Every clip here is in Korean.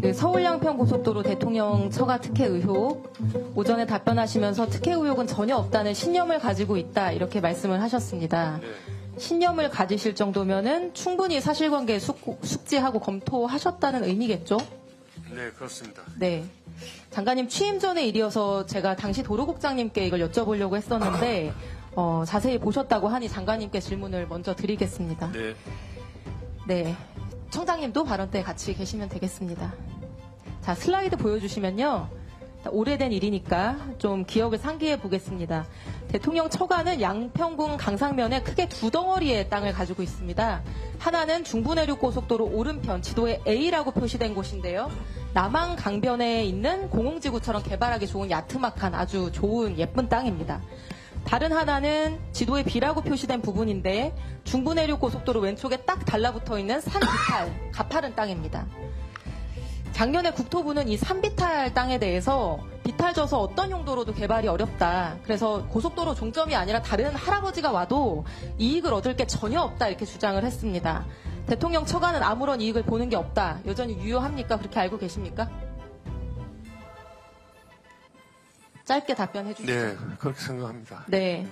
그 서울 양평고속도로 대통령 처가 특혜 의혹, 오전에 답변하시면서 특혜 의혹은 전혀 없다는 신념을 가지고 있다 이렇게 말씀을 하셨습니다. 네. 신념을 가지실 정도면은 충분히 사실관계 숙지하고 검토하셨다는 의미겠죠? 네, 그렇습니다. 네. 장관님 취임 전의 일이어서 제가 당시 도로국장님께 이걸 여쭤보려고 했었는데 자세히 보셨다고 하니 장관님께 질문을 먼저 드리겠습니다. 네. 네. 청장님도 발언 때 같이 계시면 되겠습니다. 자, 슬라이드 보여주시면요. 오래된 일이니까 좀 기억을 상기해 보겠습니다. 대통령 처가는 양평군 강상면에 크게 두 덩어리의 땅을 가지고 있습니다. 하나는 중부내륙고속도로 오른편 지도에 A라고 표시된 곳인데요. 남한 강변에 있는 공홍지구처럼 개발하기 좋은 야트막한 아주 좋은 예쁜 땅입니다. 다른 하나는 지도에 B라고 표시된 부분인데 중부내륙고속도로 왼쪽에 딱 달라붙어 있는 산비탈, 가파른 땅입니다. 작년에 국토부는 이 산비탈 땅에 대해서 비탈져서 어떤 용도로도 개발이 어렵다. 그래서 고속도로 종점이 아니라 다른 할아버지가 와도 이익을 얻을 게 전혀 없다 이렇게 주장을 했습니다. 대통령 처가는 아무런 이익을 보는 게 없다. 여전히 유효합니까? 그렇게 알고 계십니까? 짧게 답변해 주시죠. 네, 그렇게 생각합니다. 네.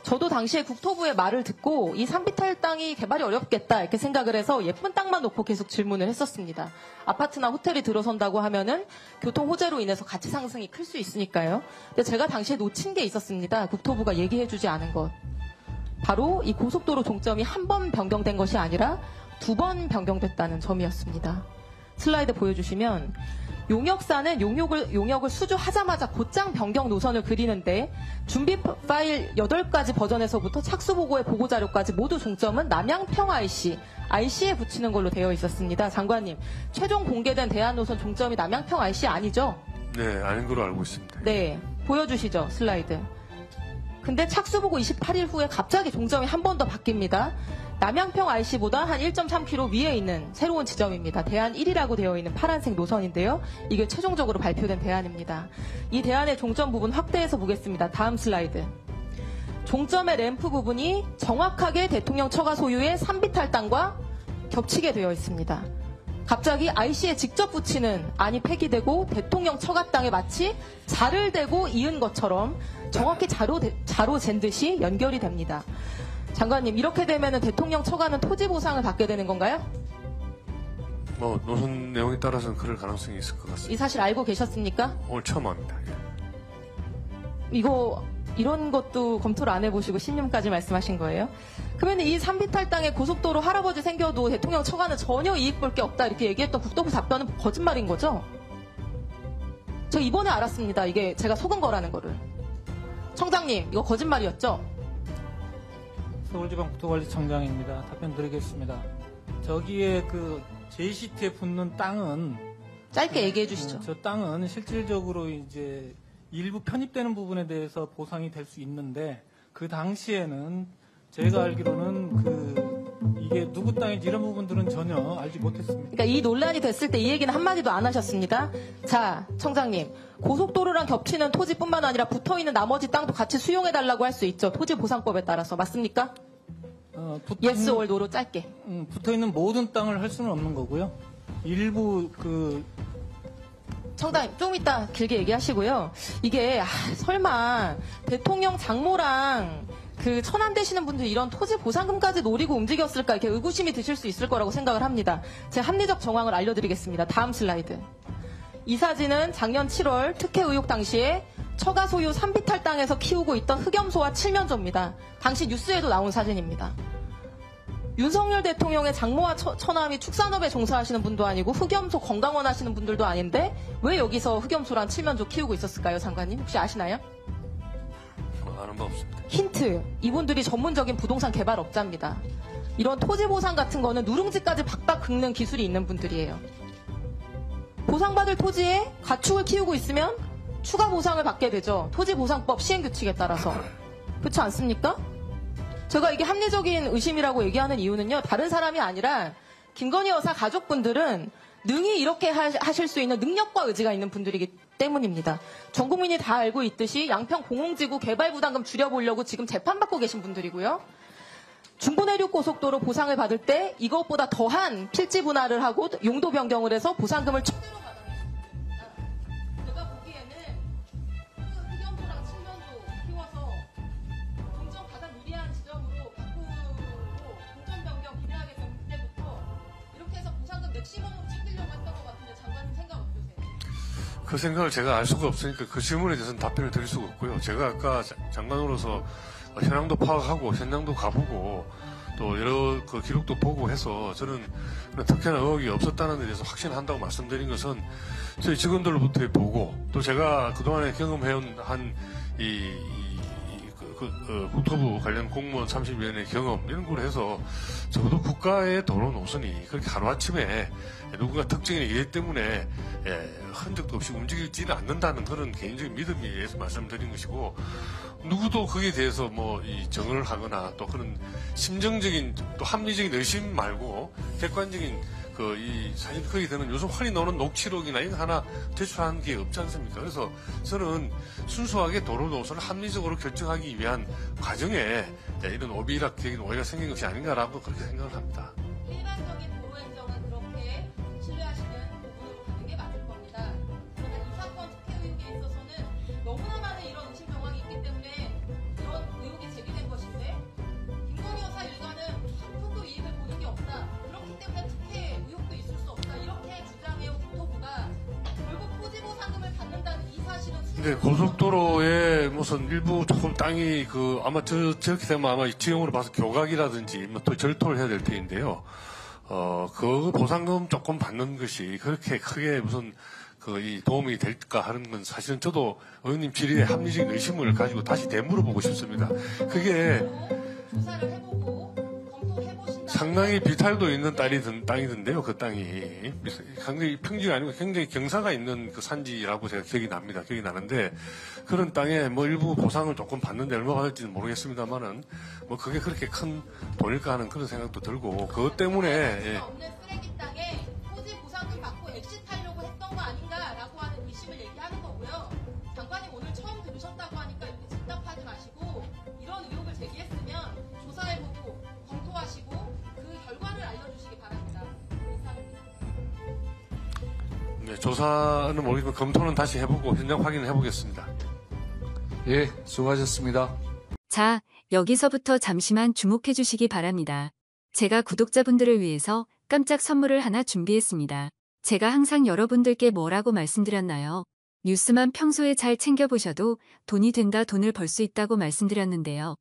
저도 당시에 국토부의 말을 듣고 이 산비탈 땅이 개발이 어렵겠다 이렇게 생각을 해서 예쁜 땅만 놓고 계속 질문을 했었습니다. 아파트나 호텔이 들어선다고 하면은 교통 호재로 인해서 가치 상승이 클 수 있으니까요. 근데 제가 당시에 놓친 게 있었습니다. 국토부가 얘기해 주지 않은 것. 바로 이 고속도로 종점이 한 번 변경된 것이 아니라 두 번 변경됐다는 점이었습니다. 슬라이드 보여주시면 용역사는 용역을 수주하자마자 곧장 변경 노선을 그리는데 준비 파일 8가지 버전에서부터 착수보고의 보고자료까지 모두 종점은 남양평 IC에 붙이는 걸로 되어 있었습니다. 장관님, 최종 공개된 대안노선 종점이 남양평 IC 아니죠? 네, 아닌 걸로 알고 있습니다. 네, 보여주시죠, 슬라이드. 근데 착수보고 28일 후에 갑자기 종점이 한 번 더 바뀝니다. 남양평 IC보다 한 1.3km 위에 있는 새로운 지점입니다. 대안 1이라고 되어 있는 파란색 노선인데요. 이게 최종적으로 발표된 대안입니다. 이 대안의 종점 부분 확대해서 보겠습니다. 다음 슬라이드. 종점의 램프 부분이 정확하게 대통령 처가 소유의 산비탈 땅과 겹치게 되어 있습니다. 갑자기 IC에 직접 붙이는 안이 폐기되고 대통령 처가 땅에 마치 자를 대고 이은 것처럼 정확히 자로 잰 듯이 연결이 됩니다. 장관님, 이렇게 되면 대통령 처가는 토지 보상을 받게 되는 건가요? 노선 내용에 따라서는 그럴 가능성이 있을 것 같습니다. 이 사실 알고 계셨습니까? 오늘 처음 합니다. 예. 이런 것도 검토를 안 해보시고 신념까지 말씀하신 거예요? 그러면 이 산비탈 땅에 고속도로 할아버지 생겨도 대통령 처가는 전혀 이익 볼 게 없다 이렇게 얘기했던 국토부 답변은 거짓말인 거죠? 저 이번에 알았습니다. 이게 제가 속은 거라는 거를. 청장님, 이거 거짓말이었죠? 서울지방국토관리청장입니다. 답변 드리겠습니다. 저기에 그 JCT에 붙는 땅은 짧게 얘기해 주시죠. 저 땅은 실질적으로 이제 일부 편입되는 부분에 대해서 보상이 될 수 있는데 그 당시에는 제가 알기로는 이게 누구 땅인지 이런 부분들은 전혀 알지 못했습니다. 그러니까 이 논란이 됐을 때 이 얘기는 한마디도 안 하셨습니다. 자, 청장님. 고속도로랑 겹치는 토지뿐만 아니라 붙어있는 나머지 땅도 같이 수용해달라고 할 수 있죠. 토지보상법에 따라서. 맞습니까? 예스 올 노로 짧게. 붙어있는 모든 땅을 할 수는 없는 거고요. 일부 청장님, 좀 이따 길게 얘기하시고요. 이게 설마 대통령 장모랑 천안 되시는 분들 이런 토지 보상금까지 노리고 움직였을까 이렇게 의구심이 드실 수 있을 거라고 생각을 합니다. 제 합리적 정황을 알려드리겠습니다. 다음 슬라이드. 이 사진은 작년 7월 특혜 의혹 당시에 처가 소유 산비탈 땅에서 키우고 있던 흑염소와 칠면조입니다. 당시 뉴스에도 나온 사진입니다. 윤석열 대통령의 장모와 처남이 축산업에 종사하시는 분도 아니고 흑염소 건강원 하시는 분들도 아닌데 왜 여기서 흑염소랑 칠면조 키우고 있었을까요, 장관님? 혹시 아시나요? 아는 바 없습니다. 힌트. 이분들이 전문적인 부동산 개발업자입니다. 이런 토지 보상 같은 거는 누룽지까지 박박 긁는 기술이 있는 분들이에요. 보상받을 토지에 가축을 키우고 있으면 추가 보상을 받게 되죠. 토지보상법 시행규칙에 따라서. 그렇지 않습니까? 제가 이게 합리적인 의심이라고 얘기하는 이유는요. 다른 사람이 아니라 김건희 여사 가족분들은 능히 이렇게 하실 수 있는 능력과 의지가 있는 분들이기 때문입니다. 전 국민이 다 알고 있듯이 양평 공홍지구 개발 부담금 줄여보려고 지금 재판받고 계신 분들이고요. 중부내륙고속도로 보상을 받을 때 이것보다 더한 필지 분할을 하고 용도 변경을 해서 보상금을 최대로 받아냈습니다. 제가 보기에는 그 흑연도랑 칠면도 키워서 종점 가장 유리한 지점으로 바꾸고 공점 변경 비대하게 될 때부터 이렇게 해서 보상금 맥시멈으로 챙기려고 했던 것 같은데 장관님 생각 어떠세요? 그 생각을 제가 알 수가 없으니까 그 질문에 대해서는 답변을 드릴 수가 없고요. 제가 아까 장관으로서 현황도 파악하고 현장도 가보고 또 여러 그 기록도 보고 해서 저는 특혜나 의혹이 없었다는 데 대해서 확신한다고 말씀드린 것은 저희 직원들로부터 보고 또 제가 그동안에 경험해온 국토부 관련 공무원 30년의 경험 이런 걸 해서 적어도 국가의 도로 노선이 그렇게 하루아침에 누군가 특정인의 일 때문에 흔적도 없이 움직이지는 않는다는 그런 개인적인 믿음에 의해서 말씀드린 것이고 누구도 거기에 대해서 이 정언을 하거나 또 그런 심정적인 또 합리적인 의심 말고 객관적인 이 사실 거기 되는 요즘 흔히 나오는 녹취록이나 이거 하나 제출하는 게 없지 않습니까? 그래서 저는 순수하게 도로 노선을 합리적으로 결정하기 위한 과정에 이런 오비락적인 오해가 생긴 것이 아닌가라고 그렇게 생각을 합니다. 일반적인 도로 행정은 그렇게 신뢰하시는 부분으로 가는 게 맞을 겁니다. 그러나 이 사건 특혜 의혹에 있어서는 너무나 많은 이런 의심 정황이 있기 때문에 그런 의혹이 제기된 것인데 김건희 여사 일가는 한 푼도 이익을 보는 게 없다. 그렇기 때문에 특혜 의혹도 있을 수 없다. 이렇게 주장해온 국토부가 결국 토지보상금을 받는다는 이 사실은 근데 고속도로에 무슨 일부 조금 땅이 아마 저렇게 되면 아마 지형으로 봐서 교각이라든지 또 절토를 해야 될 테인데요. 그 보상금 조금 받는 것이 그렇게 크게 무슨 이 도움이 될까 하는 건 사실은 저도 의원님 질의에 합리적인 의심을 가지고 다시 되물어보고 싶습니다. 그게 조사를 해보고 검토해보신다. 상당히 비탈도 있는 땅이던데요. 그 땅이 상당히 평지가 아니고 굉장히 경사가 있는 그 산지라고 제가 기억이 나는데 그런 땅에 일부 보상을 조금 받는데 얼마 받을지는 모르겠습니다만은 그게 그렇게 큰 돈일까 하는 그런 생각도 들고 그것 때문에 없는 쓰레기 땅에 토지 보상금 받고 엑시트하려고 했던 거 아닌가라고 하는 의심을 얘기하는 거고요. 장관님 오늘 처음 들으셨다고 하니까 이렇게 즉답하지 마시고 이런 의혹을 제기했으면 조사해보고 검토하시고 그 결과를 알려주시기 바랍니다. 이상입니다. 네, 조사는 모르겠지만 검토는 다시 해보고 현장 확인을 해보겠습니다. 예, 수고하셨습니다. 자, 여기서부터 잠시만 주목해 주시기 바랍니다. 제가 구독자분들을 위해서 깜짝 선물을 하나 준비했습니다. 제가 항상 여러분들께 뭐라고 말씀드렸나요? 뉴스만 평소에 잘 챙겨보셔도 돈이 된다, 돈을 벌 수 있다고 말씀드렸는데요.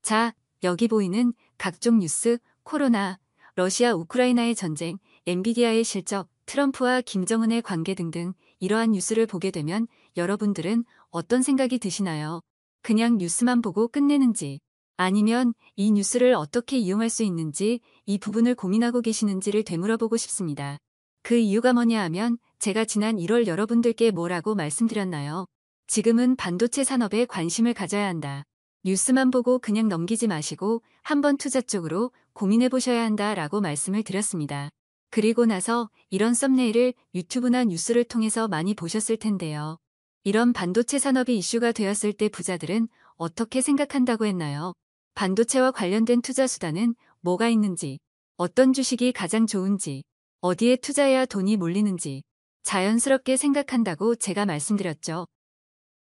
자, 여기 보이는 각종 뉴스, 코로나, 러시아 우크라이나의 전쟁, 엔비디아의 실적, 트럼프와 김정은의 관계 등등 이러한 뉴스를 보게 되면 여러분들은 어떤 생각이 드시나요? 그냥 뉴스만 보고 끝내는지 아니면 이 뉴스를 어떻게 이용할 수 있는지 이 부분을 고민하고 계시는지를 되물어보고 싶습니다. 그 이유가 뭐냐 하면 제가 지난 1월 여러분들께 뭐라고 말씀드렸나요? 지금은 반도체 산업에 관심을 가져야 한다. 뉴스만 보고 그냥 넘기지 마시고 한번 투자 쪽으로 고민해 보셔야 한다라고 말씀을 드렸습니다. 그리고 나서 이런 썸네일을 유튜브나 뉴스를 통해서 많이 보셨을 텐데요. 이런 반도체 산업이 이슈가 되었을 때 부자들은 어떻게 생각한다고 했나요? 반도체와 관련된 투자 수단은 뭐가 있는지, 어떤 주식이 가장 좋은지, 어디에 투자해야 돈이 몰리는지 자연스럽게 생각한다고 제가 말씀드렸죠.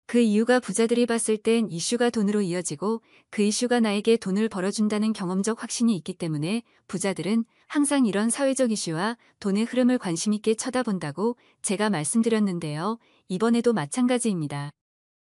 그 이유가 부자들이 봤을 땐 이슈가 돈으로 이어지고 그 이슈가 나에게 돈을 벌어준다는 경험적 확신이 있기 때문에 부자들은 항상 이런 사회적 이슈와 돈의 흐름을 관심 있게 쳐다본다고 제가 말씀드렸는데요. 이번에도 마찬가지입니다.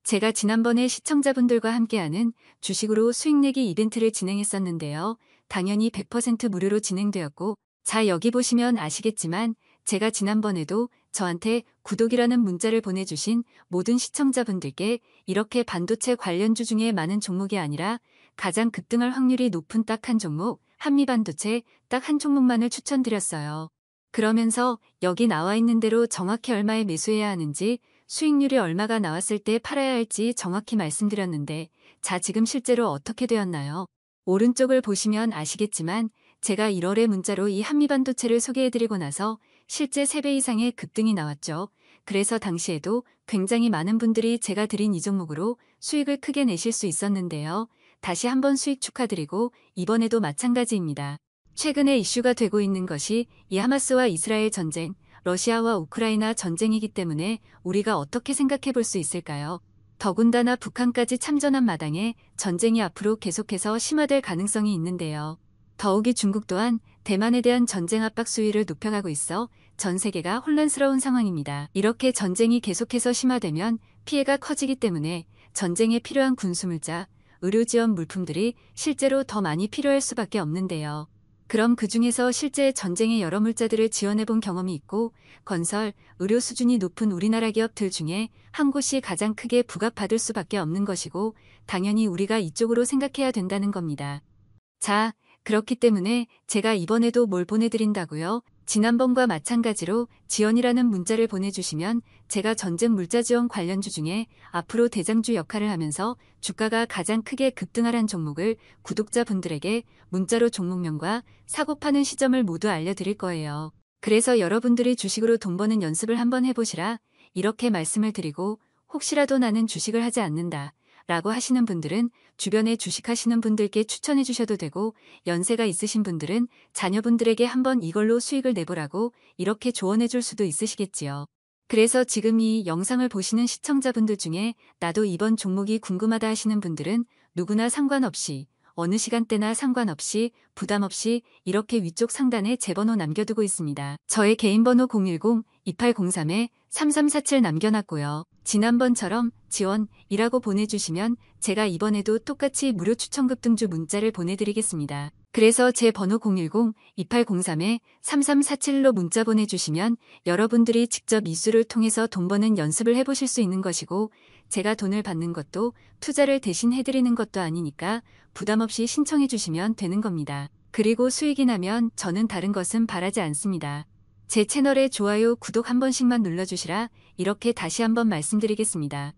제가 지난번에 시청자분들과 함께하는 주식으로 수익내기 이벤트를 진행했었는데요. 당연히 100% 무료로 진행되었고 자 여기 보시면 아시겠지만 제가 지난번에도 저한테 구독이라는 문자를 보내주신 모든 시청자분들께 이렇게 반도체 관련주 중에 많은 종목이 아니라 가장 급등할 확률이 높은 딱 한 종목, 한미반도체 딱 한 종목만을 추천드렸어요. 그러면서 여기 나와 있는 대로 정확히 얼마에 매수해야 하는지 수익률이 얼마가 나왔을 때 팔아야 할지 정확히 말씀드렸는데 자 지금 실제로 어떻게 되었나요? 오른쪽을 보시면 아시겠지만 제가 1월에 문자로 이 한미반도체를 소개해드리고 나서 실제 3배 이상의 급등이 나왔죠. 그래서 당시에도 굉장히 많은 분들이 제가 드린 이 종목으로 수익을 크게 내실 수 있었는데요. 다시 한번 수익 축하드리고 이번에도 마찬가지입니다. 최근에 이슈가 되고 있는 것이 이 하마스와 이스라엘 전쟁, 러시아와 우크라이나 전쟁이기 때문에 우리가 어떻게 생각해 볼 수 있을까요? 더군다나 북한까지 참전한 마당에 전쟁이 앞으로 계속해서 심화될 가능성이 있는데요. 더욱이 중국 또한 대만에 대한 전쟁 압박 수위를 높여가고 있어 전 세계가 혼란스러운 상황입니다. 이렇게 전쟁이 계속해서 심화되면 피해가 커지기 때문에 전쟁에 필요한 군수물자, 의료 지원 물품들이 실제로 더 많이 필요할 수밖에 없는데요. 그럼 그 중에서 실제 전쟁의 여러 물자들을 지원해 본 경험이 있고 건설, 의료 수준이 높은 우리나라 기업들 중에 한 곳이 가장 크게 부각받을 수밖에 없는 것이고 당연히 우리가 이쪽으로 생각해야 된다는 겁니다. 자, 그렇기 때문에 제가 이번에도 뭘 보내드린다고요? 지난번과 마찬가지로 지원이라는 문자를 보내주시면 제가 전쟁 물자 지원 관련주 중에 앞으로 대장주 역할을 하면서 주가가 가장 크게 급등하란 종목을 구독자분들에게 문자로 종목명과 사고 파는 시점을 모두 알려드릴 거예요. 그래서 여러분들이 주식으로 돈 버는 연습을 한번 해보시라 이렇게 말씀을 드리고 혹시라도 나는 주식을 하지 않는다 라고 하시는 분들은 주변에 주식하시는 분들께 추천해 주셔도 되고 연세가 있으신 분들은 자녀분들에게 한번 이걸로 수익을 내보라고 이렇게 조언해 줄 수도 있으시겠지요. 그래서 지금 이 영상을 보시는 시청자분들 중에 나도 이번 종목이 궁금하다 하시는 분들은 누구나 상관없이 어느 시간대나 상관없이 부담 없이 이렇게 위쪽 상단에 제 번호 남겨두고 있습니다. 저의 개인 번호 010-2803-3347 남겨놨고요. 지난번처럼 지원이라고 보내주시면 제가 이번에도 똑같이 무료 추천급등주 문자를 보내드리겠습니다. 그래서 제 번호 010-2803-3347로 문자 보내주시면 여러분들이 직접 이수를 통해서 돈 버는 연습을 해보실 수 있는 것이고 제가 돈을 받는 것도 투자를 대신 해드리는 것도 아니니까 부담 없이 신청해 주시면 되는 겁니다. 그리고 수익이 나면 저는 다른 것은 바라지 않습니다. 제 채널에 좋아요, 구독 한 번씩만 눌러주시라 이렇게 다시 한번 말씀드리겠습니다.